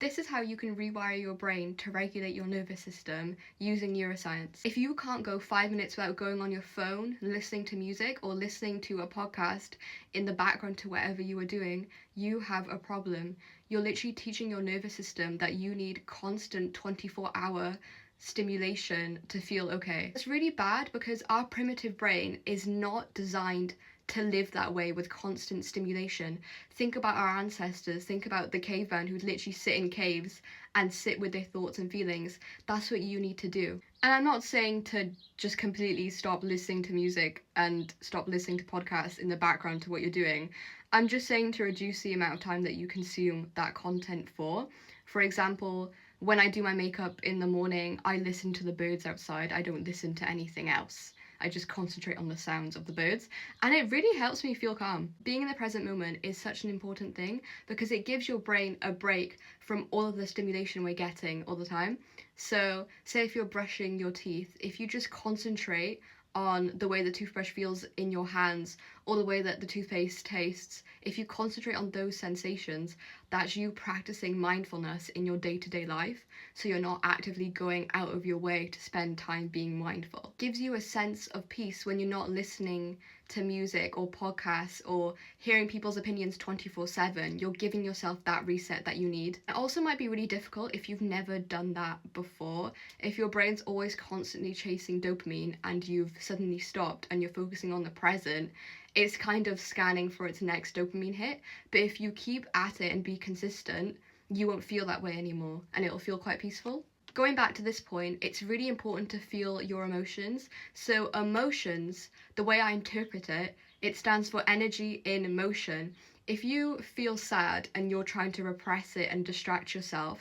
This is how you can rewire your brain to regulate your nervous system using neuroscience. If you can't go 5 minutes without going on your phone, listening to music, or listening to a podcast in the background to whatever you are doing, you have a problem. You're literally teaching your nervous system that you need constant 24-hour stimulation to feel okay. It's really bad because our primitive brain is not designed to live that way with constant stimulation. Think about our ancestors, think about the caveman who'd literally sit in caves and sit with their thoughts and feelings. That's what you need to do. And I'm not saying to just completely stop listening to music and stop listening to podcasts in the background to what you're doing. I'm just saying to reduce the amount of time that you consume that content for. For example, when I do my makeup in the morning, I listen to the birds outside. I don't listen to anything else. I just concentrate on the sounds of the birds, and it really helps me feel calm. Being in the present moment is such an important thing because it gives your brain a break from all of the stimulation we're getting all the time. So say if you're brushing your teeth, if you just concentrate on the way the toothbrush feels in your hands or the way that the toothpaste tastes, if you concentrate on those sensations, that's you practicing mindfulness in your day-to-day life, so you're not actively going out of your way to spend time being mindful. It gives you a sense of peace when you're not listening to music or podcasts or hearing people's opinions 24/7. You're giving yourself that reset that you need. It also might be really difficult if you've never done that before. If your brain's always constantly chasing dopamine and you've suddenly stopped and you're focusing on the present, it's kind of scanning for its next dopamine hit. But if you keep at it and be consistent, you won't feel that way anymore and it'll feel quite peaceful. Going back to this point, it's really important to feel your emotions. So emotions, the way I interpret it, it stands for energy in motion. If you feel sad and you're trying to repress it and distract yourself,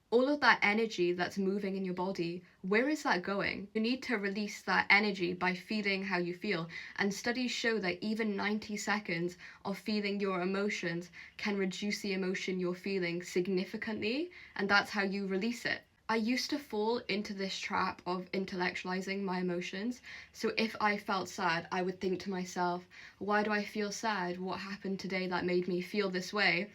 all of that energy that's moving in your body, where is that going? You need to release that energy by feeling how you feel. And studies show that even 90 seconds of feeling your emotions can reduce the emotion you're feeling significantly, and that's how you release it. I used to fall into this trap of intellectualizing my emotions. So if I felt sad, I would think to myself, why do I feel sad? What happened today that made me feel this way?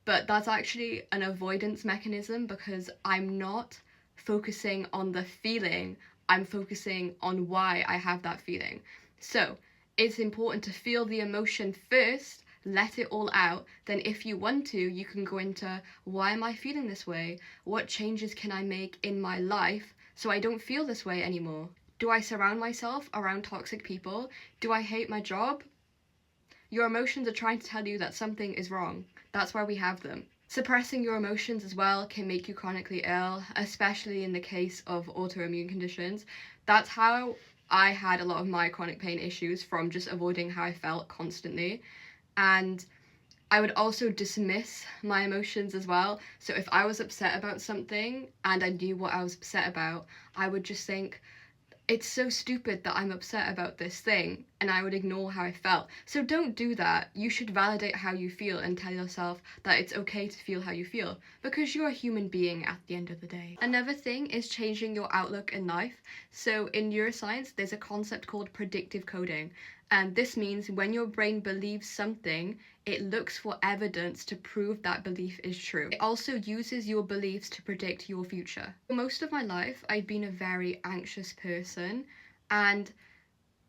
But that's actually an avoidance mechanism because I'm not focusing on the feeling, I'm focusing on why I have that feeling. So it's important to feel the emotion first, let it all out. Then if you want to, you can go into, why am I feeling this way? What changes can I make in my life so I don't feel this way anymore? Do I surround myself around toxic people? Do I hate my job? Your emotions are trying to tell you that something is wrong. That's why we have them. Suppressing your emotions as well can make you chronically ill, especially in the case of autoimmune conditions. That's how I had a lot of my chronic pain issues, from just avoiding how I felt constantly. And I would also dismiss my emotions as well. So if I was upset about something and I knew what I was upset about, I would just think, it's so stupid that I'm upset about this thing, and I would ignore how I felt. So don't do that. You should validate how you feel and tell yourself that it's okay to feel how you feel, because you're a human being at the end of the day. Another thing is changing your outlook in life. So in neuroscience, there's a concept called predictive coding. And this means when your brain believes something, it looks for evidence to prove that belief is true. It also uses your beliefs to predict your future. For most of my life, I've been a very anxious person, and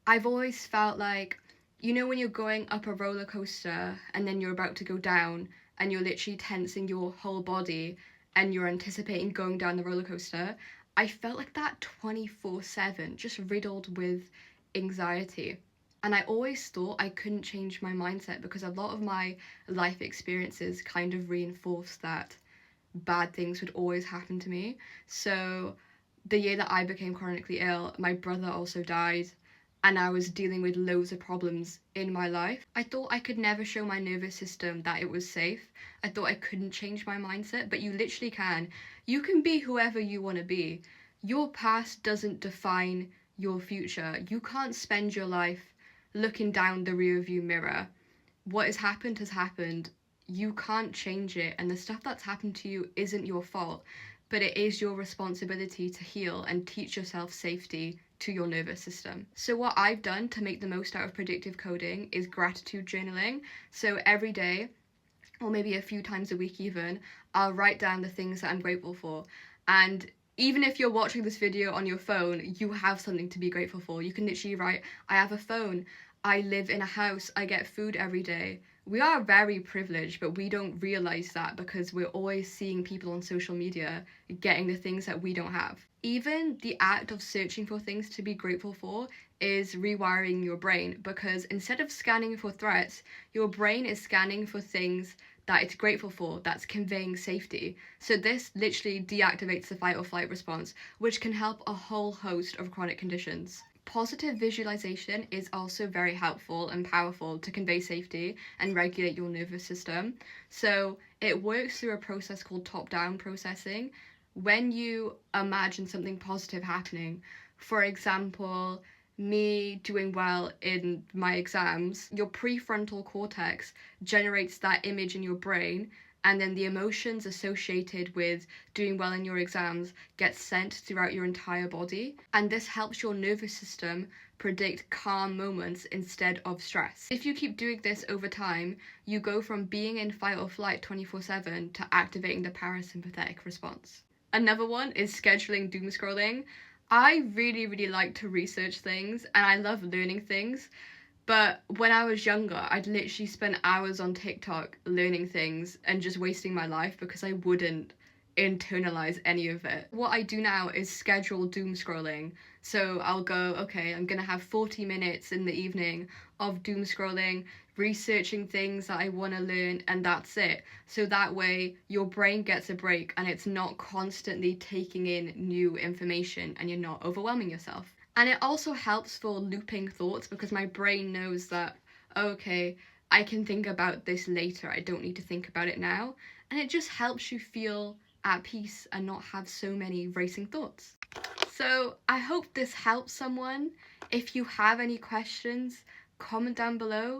I've always felt like, you know, when you're going up a roller coaster and then you're about to go down and you're literally tensing your whole body and you're anticipating going down the roller coaster, I felt like that 24/7, just riddled with anxiety. And I always thought I couldn't change my mindset because a lot of my life experiences kind of reinforced that bad things would always happen to me. So the year that I became chronically ill, my brother also died, and I was dealing with loads of problems in my life. I thought I could never show my nervous system that it was safe. I thought I couldn't change my mindset, but you literally can. You can be whoever you want to be. Your past doesn't define your future. You can't spend your life looking down the rearview mirror. What has happened has happened. You can't change it, and the stuff that's happened to you isn't your fault, but it is your responsibility to heal and teach yourself safety to your nervous system. So what I've done to make the most out of predictive coding is gratitude journaling. So every day, or maybe a few times a week even, I'll write down the things that I'm grateful for. And even if you're watching this video on your phone, you have something to be grateful for. You can literally write, I have a phone, I live in a house, I get food every day. We are very privileged, but we don't realize that because we're always seeing people on social media getting the things that we don't have. Even the act of searching for things to be grateful for is rewiring your brain, because instead of scanning for threats, your brain is scanning for things that it's grateful for, that's conveying safety. So this literally deactivates the fight or flight response, which can help a whole host of chronic conditions. Positive visualization is also very helpful and powerful to convey safety and regulate your nervous system. So it works through a process called top-down processing. When you imagine something positive happening, for example, me doing well in my exams, your prefrontal cortex generates that image in your brain, and then the emotions associated with doing well in your exams get sent throughout your entire body. And this helps your nervous system predict calm moments instead of stress. If you keep doing this over time, you go from being in fight or flight 24/7 to activating the parasympathetic response. Another one is scheduling doom scrolling. I really like to research things and I love learning things. But when I was younger, I'd literally spend hours on TikTok learning things and just wasting my life because I wouldn't internalize any of it. What I do now is schedule doom scrolling. So I'll go, okay, I'm gonna have 40 minutes in the evening of doom scrolling, researching things that I want to learn, and that's it. So that way your brain gets a break and it's not constantly taking in new information and you're not overwhelming yourself. And it also helps for looping thoughts because my brain knows that, okay, I can think about this later. I don't need to think about it now. And it just helps you feel at peace and not have so many racing thoughts. So I hope this helps someone. If you have any questions, comment down below.